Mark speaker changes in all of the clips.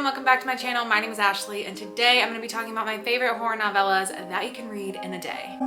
Speaker 1: and welcome back to my channel. My name is Ashley and today I'm going to be talking about my favorite horror novellas that you can read in a day.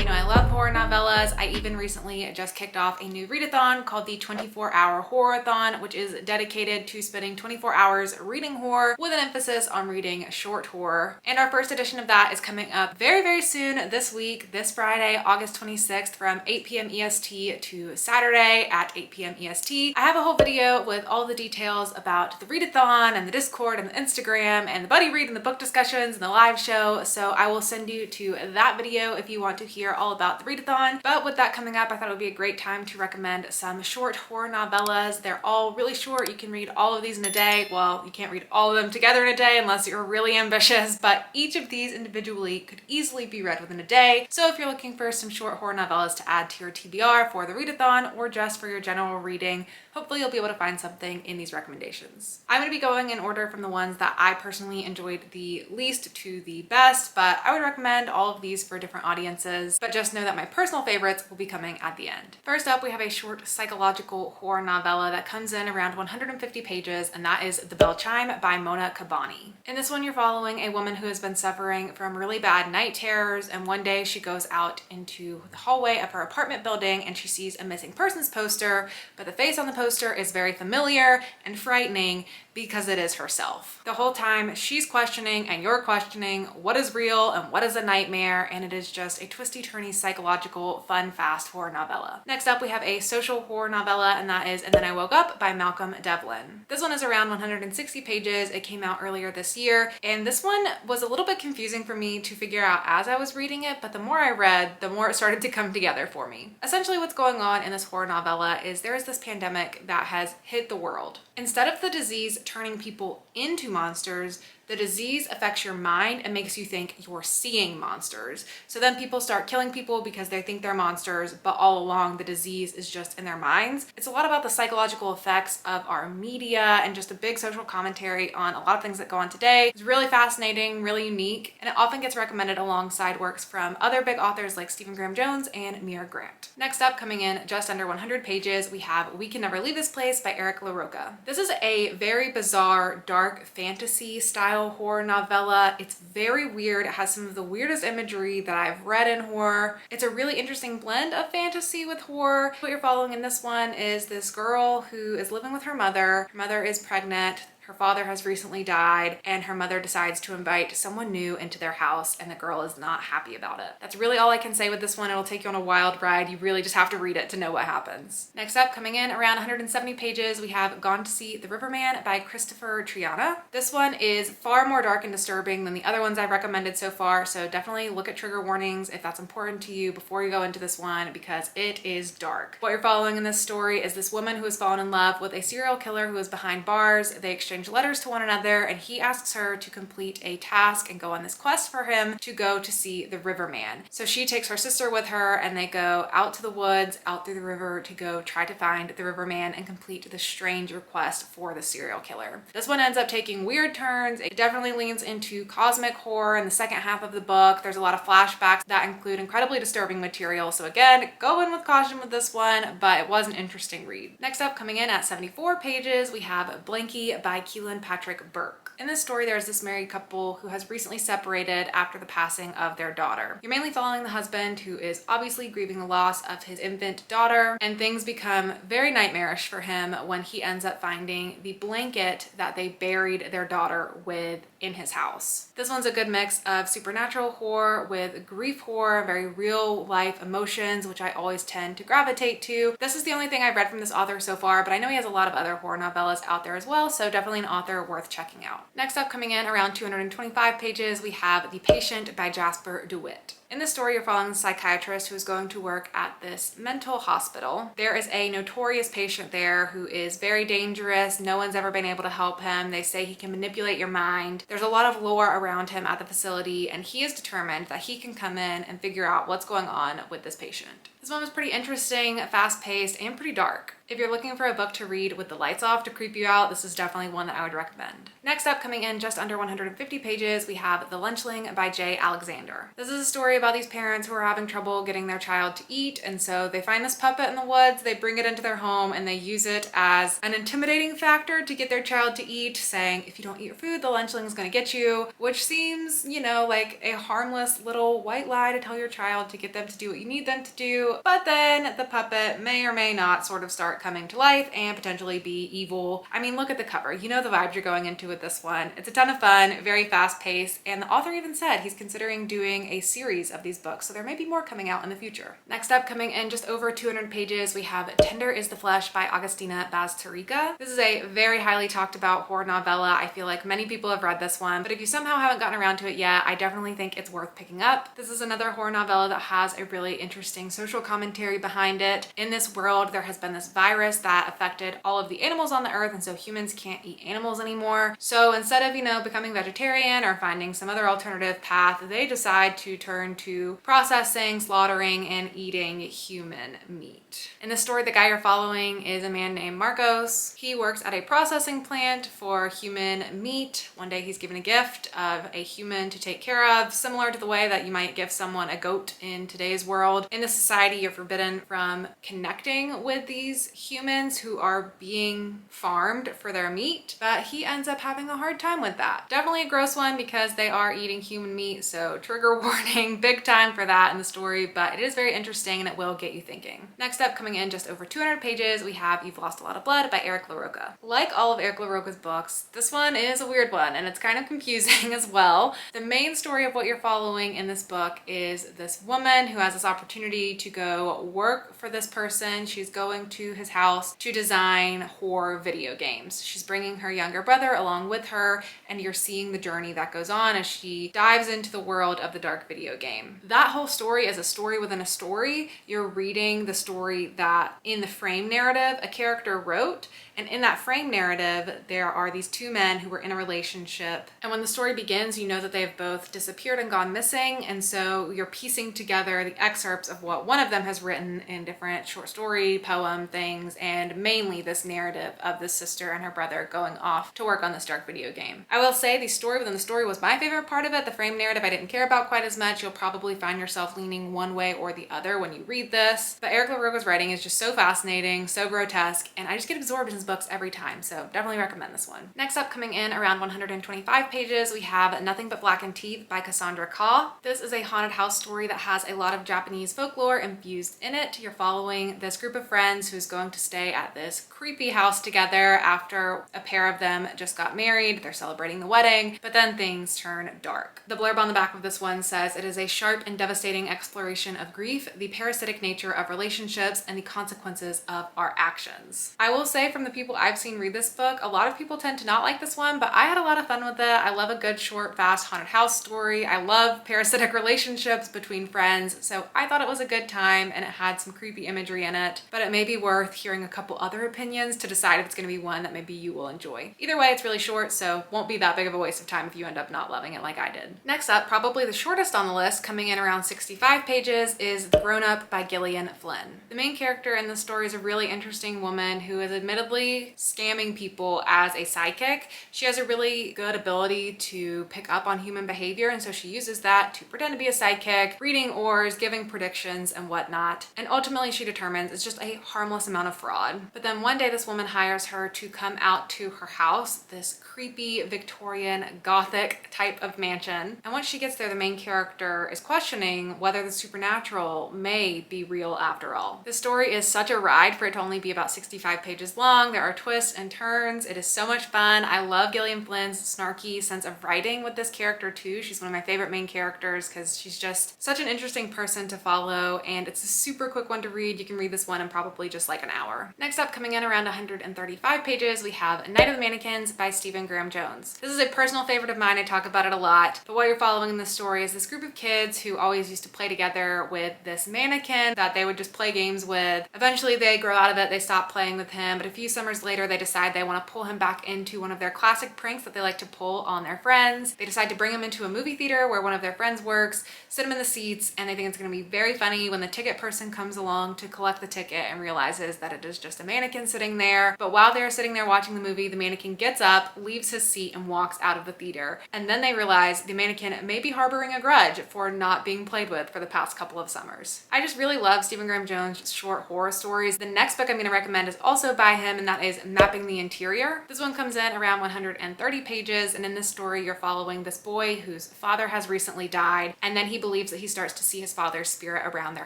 Speaker 1: I love horror novellas. I even recently just kicked off a new readathon called the 24-hour horror-a-thon, which is dedicated to spending 24 hours reading horror with an emphasis on reading short horror. And our first edition of that is coming up very soon this week, this Friday, August 26th from 8 p.m. EST to Saturday at 8 p.m. EST. I have a whole video with all the details about the readathon and the Discord and the Instagram and the buddy read and the book discussions and the live show. So I will send you to that video if you want to hear all about the readathon. But with that coming up, I thought it would be a great time to recommend some short horror novellas. They're all really short. You can read all of these in a day. Well, you can't read all of them together in a day unless you're really ambitious, but each of these individually could easily be read within a day. So if you're looking for some short horror novellas to add to your TBR for the readathon or just for your general reading, hopefully you'll be able to find something in these recommendations. I'm going to be going in order from the ones that I personally enjoyed the least to the best, but I would recommend all of these for different audiences, but just know that my personal favorites will be coming at the end. First up, we have a short psychological horror novella that comes in around 150 pages, and that is The Bell Chime by Mona Kabani. In this one, you're following a woman who has been suffering from really bad night terrors, and one day she goes out into the hallway of her apartment building and she sees a missing persons poster, but the face on the poster is very familiar and frightening because it is herself. The whole time she's questioning and you're questioning what is real and what is a nightmare, and it is just a twisty-turny psychological fun fast horror novella. Next up, we have a social horror novella, and that is And Then I Woke Up by Malcolm Devlin. This one is around 160 pages. It came out earlier this year, and this one was a little bit confusing for me to figure out as I was reading it, but the more I read, the more it started to come together for me. Essentially what's going on in this horror novella is there is this pandemic that has hit the world. Instead of the disease turning people into monsters, the disease affects your mind and makes you think you're seeing monsters. So then people start killing people because they think they're monsters, but all along the disease is just in their minds. It's a lot about the psychological effects of our media and just a big social commentary on a lot of things that go on today. It's really fascinating, really unique, and it often gets recommended alongside works from other big authors like Stephen Graham Jones and Mira Grant. Next up, coming in just under 100 pages, we have We Can Never Leave This Place by Eric LaRocca. This is a very bizarre, dark fantasy style horror novella. It's very weird. It has some of the weirdest imagery that I've read in horror. It's a really interesting blend of fantasy with horror. What you're following in this one is this girl who is living with her mother. Her mother is pregnant. Her father has recently died, and her mother decides to invite someone new into their house, and the girl is not happy about it. That's really all I can say with this one. It'll take you on a wild ride. You really just have to read it to know what happens. Next up, coming in around 170 pages, we have Gone to See the Riverman by Christopher Triana. This one is far more dark and disturbing than the other ones I've recommended so far, so definitely look at trigger warnings if that's important to you before you go into this one, because it is dark. What you're following in this story is this woman who has fallen in love with a serial killer who is behind bars. They exchange letters to one another, and he asks her to complete a task and go on this quest for him to go to see the Riverman. So she takes her sister with her, and they go out to the woods, out through the river to go try to find the Riverman and complete the strange request for the serial killer. This one ends up taking weird turns. It definitely leans into cosmic horror in the second half of the book. There's a lot of flashbacks that include incredibly disturbing material. So again, go in with caution with this one, but it was an interesting read. Next up, coming in at 74 pages, we have Blanky by Keelan Patrick Burke. In this story, there's this married couple who has recently separated after the passing of their daughter. You're mainly following the husband, who is obviously grieving the loss of his infant daughter, and things become very nightmarish for him when he ends up finding the blanket that they buried their daughter with in his house. This one's a good mix of supernatural horror with grief horror, very real life emotions, which I always tend to gravitate to. This is the only thing I've read from this author so far, but I know he has a lot of other horror novellas out there as well, so definitely an author worth checking out. Next up, coming in around 225 pages, we have The Patient by Jasper DeWitt. In this story, you're following a psychiatrist who is going to work at this mental hospital. There is a notorious patient there who is very dangerous. No one's ever been able to help him. They say he can manipulate your mind. There's a lot of lore around him at the facility, and he is determined that he can come in and figure out what's going on with this patient. This one was pretty interesting, fast-paced, and pretty dark. If you're looking for a book to read with the lights off to creep you out, this is definitely one that I would recommend. Next up, coming in just under 150 pages, we have The Lunchling by Jay Alexander. This is a story about these parents who are having trouble getting their child to eat, and so they find this puppet in the woods, they bring it into their home, and they use it as an intimidating factor to get their child to eat, saying, if you don't eat your food, the lunchling is going to get you, which seems, you know, like a harmless little white lie to tell your child to get them to do what you need them to do. But then the puppet may or may not sort of start coming to life and potentially be evil. I mean, look at the cover. You know the vibes you're going into with this one. It's a ton of fun, very fast paced, and the author even said he's considering doing a series of these books, so there may be more coming out in the future. Next up, coming in just over 200 pages, we have Tender is the Flesh by Agustina Bazterrica. This is a very highly talked about horror novella. I feel like many people have read this one, but if you somehow haven't gotten around to it yet, I definitely think it's worth picking up. This is another horror novella that has a really interesting social commentary behind it. In this world, there has been this virus that affected all of the animals on the earth, and so humans can't eat animals anymore. So instead of, you know, becoming vegetarian or finding some other alternative path, they decide to turn to processing, slaughtering, and eating human meat. In the story, the guy you're following is a man named Marcos. He works at a processing plant for human meat. One day he's given a gift of a human to take care of, similar to the way that you might give someone a goat in today's world. In this society, you're forbidden from connecting with these humans who are being farmed for their meat, but he ends up having a hard time with that. Definitely a gross one because they are eating human meat, so trigger warning big time for that in the story, but it is very interesting and it will get you thinking. Next up, coming in just over 200 pages, we have You've Lost a Lot of Blood by Eric LaRocca. Like all of Eric LaRocca's books, this one is a weird one and it's kind of confusing as well. The main story of what you're following in this book is this woman who has this opportunity to go work for this person. She's going to his house to design horror video games. She's bringing her younger brother along with her, and you're seeing the journey that goes on as she dives into the world of the dark video game. That whole story is a story within a story. You're reading the story that in the frame narrative a character wrote, and in that frame narrative there are these two men who were in a relationship, and when the story begins you know that they have both disappeared and gone missing, and so you're piecing together the excerpts of what one of them has written in different short story, poem things, and mainly this narrative of this sister and her brother going off to work on this dark video game. I will say the story within the story was my favorite part of it. The frame narrative I didn't care about quite as much. You'll probably find yourself leaning one way or the other when you read this, but Eric LaRocca's writing is just so fascinating, so grotesque, and I just get absorbed in his books every time, so definitely recommend this one. Next up, coming in around 125 pages, we have Nothing But Blackened Teeth by Cassandra Kah. This is a haunted house story that has a lot of Japanese folklore infused in it. You're following this group of friends who's going to stay at this creepy house together after a pair of them just got married. They're celebrating the wedding, but then things turn dark. The blurb on the back of this one says, "It is a sharp and devastating exploration of grief, the parasitic nature of relationships, and the consequences of our actions." I will say, from the people I've seen read this book, a lot of people tend to not like this one, but I had a lot of fun with it. I love a good, short, fast haunted house story. I love parasitic relationships between friends, so I thought it was a good time, and it had some creepy imagery in it, but it may be worth hearing a couple other opinions to decide if it's going to be one that maybe you will enjoy. Either way, it's really short, so won't be that big of a waste of time if you end up not loving it like I did. Next up, probably the shortest on the list, coming in around 65 pages, is Grown Up by Gillian Flynn. The main character in this story is a really interesting woman who is admittedly scamming people as a sidekick. She has a really good ability to pick up on human behavior, and so she uses that to pretend to be a sidekick, reading oars, giving predictions and whatnot, and ultimately she determines it's just a harmless amount of fraud. But then one day this woman hires her to come out to her house, this creepy Victorian Gothic type of mansion, and once she gets there the main character is questioning whether the supernatural may be real after all. This story is such a ride for it to only be about 65 pages long. There are twists and turns. It is so much fun. I love Gillian Flynn's snarky sense of writing with this character too. She's one of my favorite main characters because she's just such an interesting person to follow, and it's a super quick one to read. You can read this one in probably just like an hour. Next up, coming in around 135 pages, we have Night of the Mannequins by Stephen Graham Jones. This is a personal favorite of mine. I talk about it a lot, but what you're following in this story is this group of kids who always used to play together with this mannequin that they would just play games with. Eventually they grow out of it, they stop playing with him, but a few summers later they decide they want to pull him back into one of their classic pranks that they like to pull on their friends. They decide to bring him into a movie theater where one of their friends works, sit him in the seats, and they think it's going to be very funny when the ticket person comes along to collect the ticket and realizes that it is just a mannequin sitting there. But while they're sitting there watching the movie, the mannequin gets up, leaves his seat, and walks out of the theater. And then they realize the mannequin may be harboring a grudge for are not being played with for the past couple of summers. I just really love Stephen Graham Jones' short horror stories. The next book I'm going to recommend is also by him, and that is Mapping the Interior. This one comes in around 130 pages, and in this story you're following this boy whose father has recently died, and then he believes that he starts to see his father's spirit around their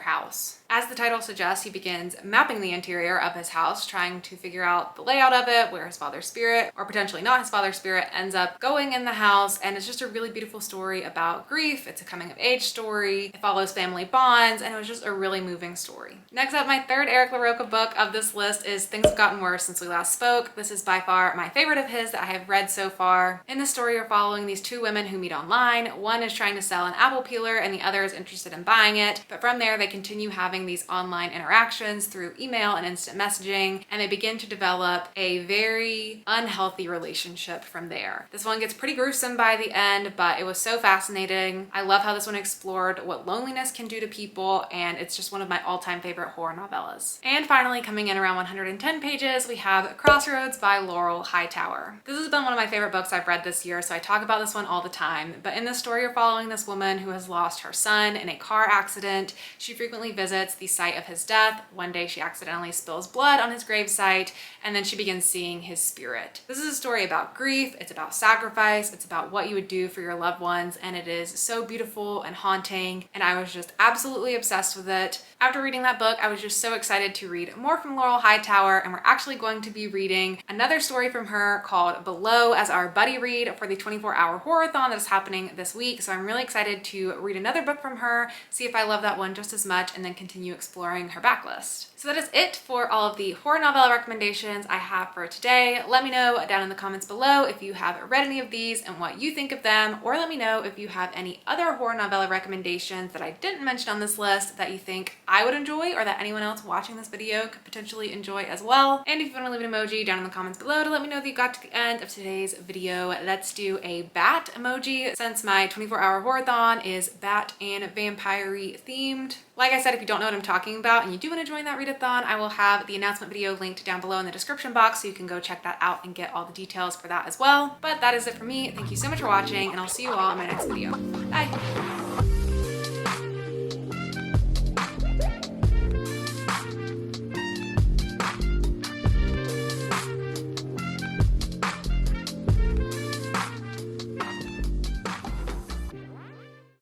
Speaker 1: house. As the title suggests, he begins mapping the interior of his house, trying to figure out the layout of it, where his father's spirit, or potentially not his father's spirit, ends up going in the house. And it's just a really beautiful story about grief. It's a coming of age story. It follows family bonds, and it was just a really moving story. Next up, my third Eric LaRocca book of this list is Things Have Gotten Worse Since We Last Spoke. This is by far my favorite of his that I have read so far. In the story, you're following these two women who meet online. One is trying to sell an apple peeler, and the other is interested in buying it. But from there, they continue having these online interactions through email and instant messaging, and they begin to develop a very unhealthy relationship from there. This one gets pretty gruesome by the end, but it was so fascinating. I love how this one explored what loneliness can do to people, and it's just one of my all-time favorite horror novellas. And finally, coming in around 110 pages, we have Crossroads by Laurel Hightower. This has been one of my favorite books I've read this year, so I talk about this one all the time. But in this story, you're following this woman who has lost her son in a car accident. She frequently visits the site of his death. One day she accidentally spills blood on his gravesite, and then she begins seeing his spirit. This is a story about grief, it's about sacrifice, it's about what you would do for your loved ones, and it is so beautiful and haunting, and I was just absolutely obsessed with it. After reading that book, I was just so excited to read more from Laurel Hightower, and we're actually going to be reading another story from her called Below as our buddy read for the 24-hour horror-thon that is happening this week. So I'm really excited to read another book from her, see if I love that one just as much, and then continue exploring her backlist. So that is it for all of the horror novella recommendations I have for today. Let me know down in the comments below if you have read any of these and what you think of them, or let me know if you have any other horror novella recommendations that I didn't mention on this list that you think I would enjoy or that anyone else watching this video could potentially enjoy as well. And if you want to leave an emoji down in the comments below to let me know that you got to the end of today's video, let's do a bat emoji since my 24-hour horror-thon is bat and vampire-y themed. Like I said, if you don't know what I'm talking about and you do want to join that readathon, I will have the announcement video linked down below in the description box so you can go check that out and get all the details for that as well. But that is it for me. Thank you so much for watching, and I'll see you all in my next video. Bye!